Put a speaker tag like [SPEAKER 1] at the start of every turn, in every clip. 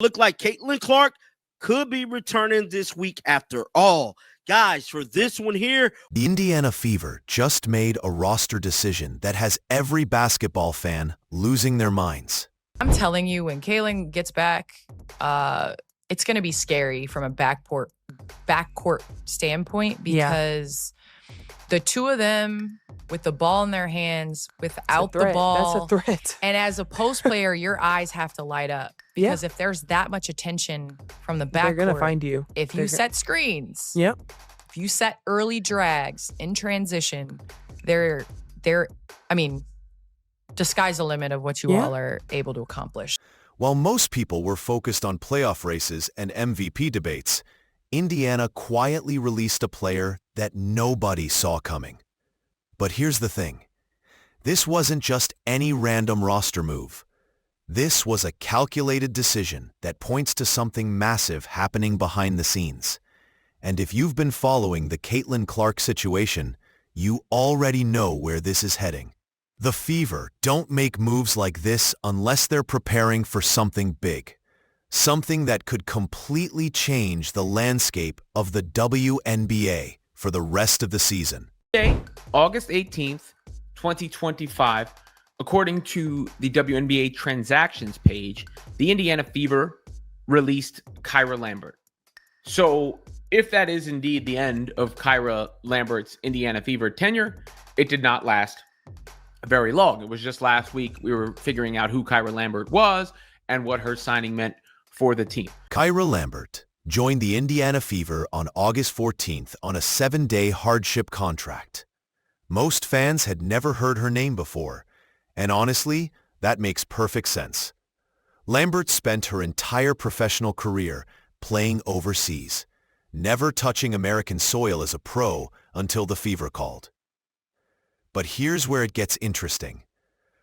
[SPEAKER 1] Look like Caitlin Clark could be returning this week after all. Guys, for this one here,
[SPEAKER 2] the Indiana Fever just made a roster decision that has every basketball fan losing their minds.
[SPEAKER 3] I'm telling you, when Caitlin gets back, it's going to be scary from a backcourt standpoint because the two of them with the ball in their hands, without the ball.
[SPEAKER 4] That's a threat.
[SPEAKER 3] And as a post player, your eyes have to light up. Because if there's that much attention from the backcourt,
[SPEAKER 4] they're going to find you.
[SPEAKER 3] If you set screens,
[SPEAKER 4] if
[SPEAKER 3] you set early drags in transition, sky's the limit of what you all are able to accomplish.
[SPEAKER 2] While most people were focused on playoff races and MVP debates, Indiana quietly released a player that nobody saw coming. But here's the thing. This wasn't just any random roster move. This was a calculated decision that points to something massive happening behind the scenes. And if you've been following the Caitlin Clark situation, you already know where this is heading. The Fever don't make moves like this unless they're preparing for something big. Something that could completely change the landscape of the WNBA for the rest of the season.
[SPEAKER 5] Today, August 18th, 2025, according to the WNBA transactions page, the Indiana Fever released Kyra Lambert. So if that is indeed the end of Kyra Lambert's Indiana Fever tenure, it did not last very long. It was just last week we were figuring out who Kyra Lambert was and what her signing meant for the team.
[SPEAKER 2] Kyra Lambert joined the Indiana Fever on August 14th on a 7-day hardship contract. Most fans had never heard her name before, and honestly, that makes perfect sense. Lambert spent her entire professional career playing overseas, never touching American soil as a pro until the Fever called. But here's where it gets interesting.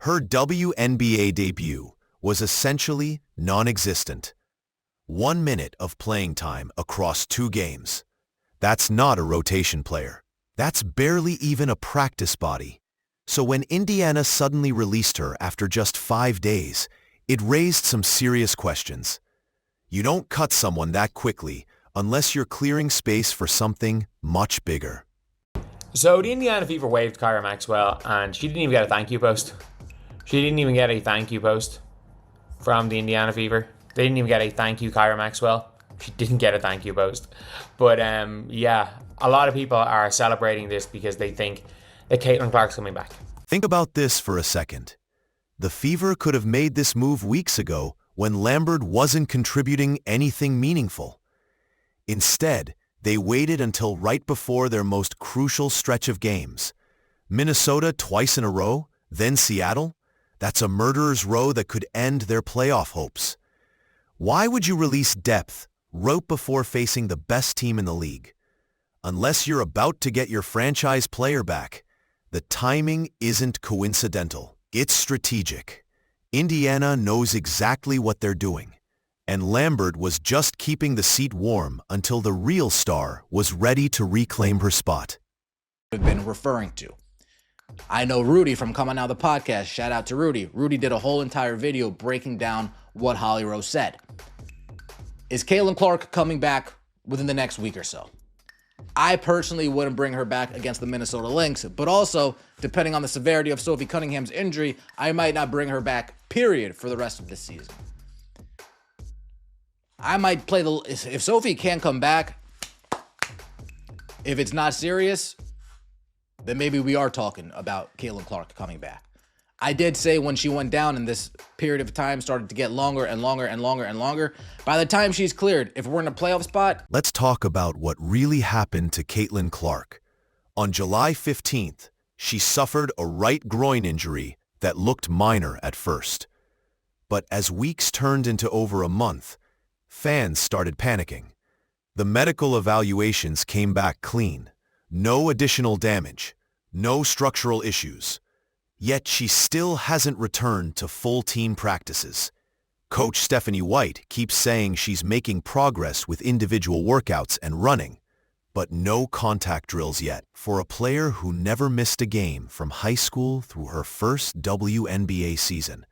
[SPEAKER 2] Her WNBA debut was essentially non-existent. 1 minute of playing time across 2 games. That's not a rotation player. That's barely even a practice body. So when Indiana suddenly released her after just 5 days, it raised some serious questions. You don't cut someone that quickly unless you're clearing space for something much bigger.
[SPEAKER 6] So the Indiana Fever waived Kyra Maxwell, and she didn't even get a thank you post. She didn't even get a thank you post from the Indiana Fever. They didn't even get a thank you, Kyra Maxwell. She didn't get a thank you post. But a lot of people are celebrating this because they think that Caitlin Clark's coming back.
[SPEAKER 2] Think about this for a second. The Fever could have made this move weeks ago when Lambert wasn't contributing anything meaningful. Instead, they waited until right before their most crucial stretch of games. Minnesota twice in a row, then Seattle? That's a murderer's row that could end their playoff hopes. Why would you release depth right before facing the best team in the league? Unless you're about to get your franchise player back, the timing isn't coincidental. It's strategic. Indiana knows exactly what they're doing. And Lambert was just keeping the seat warm until the real star was ready to reclaim her spot.
[SPEAKER 7] I've been referring to. I know Rudy from Coming Out the Podcast. Shout out to Rudy. Rudy did a whole entire video breaking down what Holly Rose said. Is Caitlin Clark coming back within the next week or so? I personally wouldn't bring her back against the Minnesota Lynx, but also, depending on the severity of Sophie Cunningham's injury, I might not bring her back, period, for the rest of this season. I might play if Sophie can come back, if it's not serious, then maybe we are talking about Caitlin Clark coming back. I did say when she went down and this period of time started to get longer and longer and longer and longer, by the time she's cleared, if we're in a playoff spot.
[SPEAKER 2] Let's talk about what really happened to Caitlin Clark. On July 15th, she suffered a right groin injury that looked minor at first. But as weeks turned into over a month, fans started panicking. The medical evaluations came back clean. No additional damage, no structural issues. Yet she still hasn't returned to full team practices. Coach Stephanie White keeps saying she's making progress with individual workouts and running, but no contact drills yet. For a player who never missed a game from high school through her first WNBA season,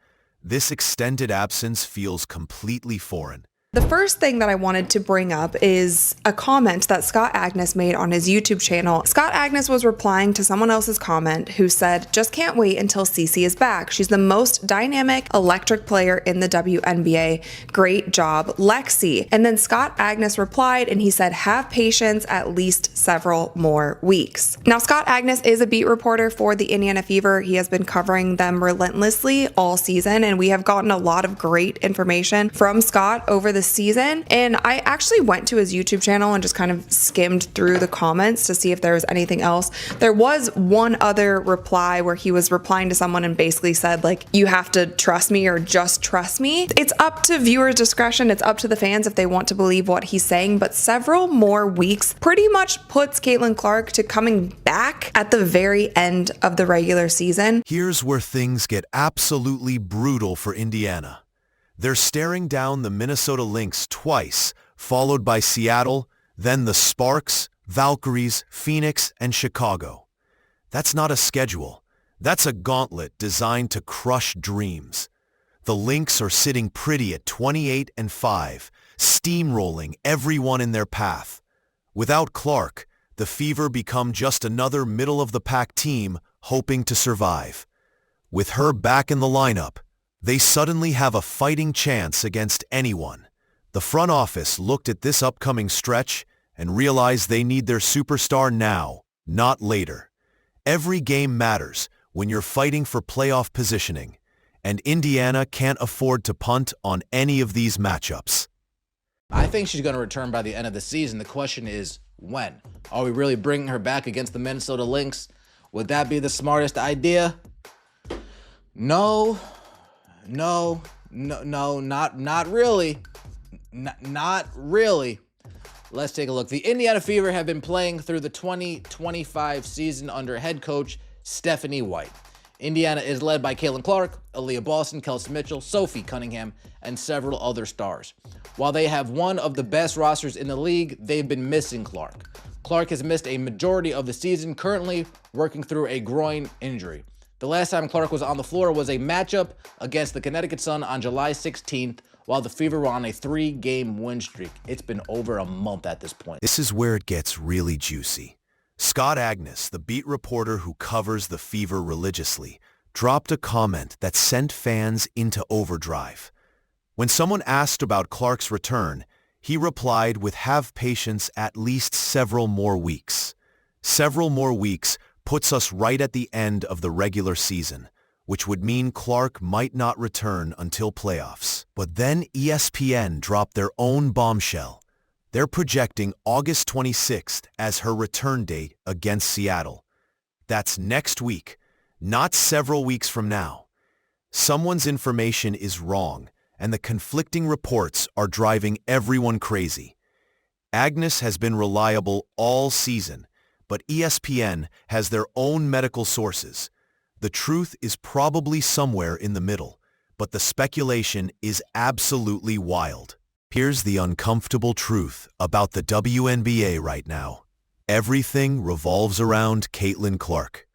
[SPEAKER 2] this extended absence feels completely foreign.
[SPEAKER 4] The first thing that I wanted to bring up is a comment that Scott Agnes made on his YouTube channel. Scott Agnes was replying to someone else's comment who said, "Just can't wait until Cece is back. She's the most dynamic, electric player in the WNBA. Great job, Lexi." And then Scott Agnes replied and he said, "Have patience, at least several more weeks." Now, Scott Agnes is a beat reporter for the Indiana Fever. He has been covering them relentlessly all season, and we have gotten a lot of great information from Scott over the season. And I actually went to his YouTube channel and just kind of skimmed through the comments to see if there was anything else. There was one other reply where he was replying to someone and basically said, like, "You have to trust me or just trust me." It's up to viewers' discretion. It's up to the fans if they want to believe what he's saying, but several more weeks pretty much puts Caitlin Clark to coming back at the very end of the regular season.
[SPEAKER 2] Here's where things get absolutely brutal for Indiana. They're staring down the Minnesota Lynx twice, followed by Seattle, then the Sparks, Valkyries, Phoenix, and Chicago. That's not a schedule. That's a gauntlet designed to crush dreams. The Lynx are sitting pretty at 28-5, steamrolling everyone in their path. Without Clark, the Fever become just another middle-of-the-pack team hoping to survive. With her back in the lineup, they suddenly have a fighting chance against anyone. The front office looked at this upcoming stretch and realized they need their superstar now, not later. Every game matters when you're fighting for playoff positioning, and Indiana can't afford to punt on any of these matchups.
[SPEAKER 7] I think she's going to return by the end of the season. The question is, when? Are we really bringing her back against the Minnesota Lynx? Would that be the smartest idea? No, not really. Not really. Let's take a look. The Indiana Fever have been playing through the 2025 season under head coach Stephanie White. Indiana is led by Caitlin Clark, Aaliyah Boston, Kelsey Mitchell, Sophie Cunningham, and several other stars. While they have one of the best rosters in the league, they've been missing Clark. Clark has missed a majority of the season, currently working through a groin injury. The last time Clark was on the floor was a matchup against the Connecticut Sun on July 16th, while the Fever were on a 3-game win streak. It's been over a month at this point.
[SPEAKER 2] This is where it gets really juicy. Scott Agnes, the beat reporter who covers the Fever religiously, dropped a comment that sent fans into overdrive. When someone asked about Clark's return, he replied with "Have patience, at least several more weeks." Several more weeks puts us right at the end of the regular season, which would mean Clark might not return until playoffs. But then ESPN dropped their own bombshell. They're projecting August 26th as her return date against Seattle. That's next week, not several weeks from now. Someone's information is wrong, and the conflicting reports are driving everyone crazy. Agnes has been reliable all season, but ESPN has their own medical sources. The truth is probably somewhere in the middle, but the speculation is absolutely wild. Here's the uncomfortable truth about the WNBA right now. Everything revolves around Caitlin Clark.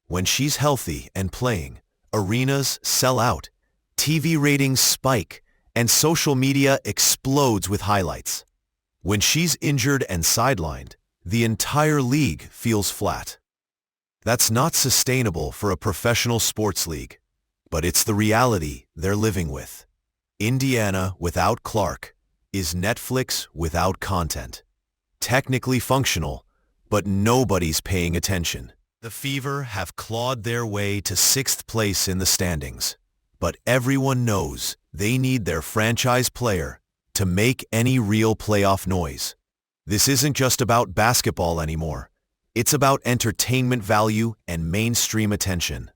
[SPEAKER 2] When she's healthy and playing, arenas sell out, TV ratings spike, and social media explodes with highlights. When she's injured and sidelined, the entire league feels flat. That's not sustainable for a professional sports league, but it's the reality they're living with. Indiana without Clark is Netflix without content. Technically functional, but nobody's paying attention. The Fever have clawed their way to 6th place in the standings, but everyone knows they need their franchise player to make any real playoff noise. This isn't just about basketball anymore. It's about entertainment value and mainstream attention.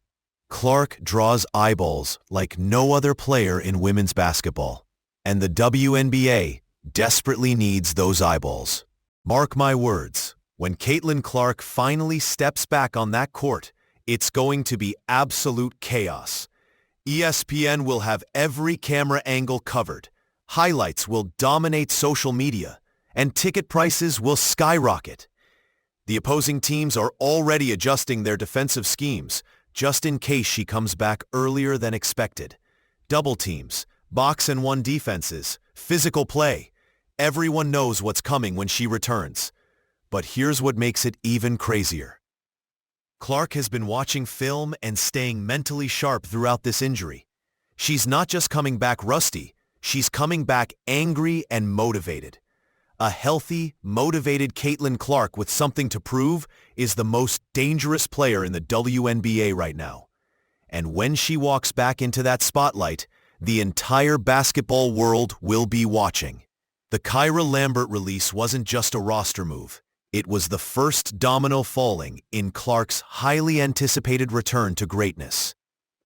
[SPEAKER 2] Clark draws eyeballs like no other player in women's basketball, and the WNBA desperately needs those eyeballs. Mark my words, when Caitlin Clark finally steps back on that court, it's going to be absolute chaos. ESPN will have every camera angle covered, highlights will dominate social media, and ticket prices will skyrocket. The opposing teams are already adjusting their defensive schemes, just in case she comes back earlier than expected. double teams, box and one defenses, physical play. Everyone knows what's coming when she returns. But here's what makes it even crazier. Clark has been watching film and staying mentally sharp throughout this injury. She's not just coming back rusty, she's coming back angry and motivated. A healthy, motivated Caitlin Clark with something to prove is the most dangerous player in the WNBA right now. And when she walks back into that spotlight, the entire basketball world will be watching. The Kyra Lambert release wasn't just a roster move. It was the first domino falling in Clark's highly anticipated return to greatness.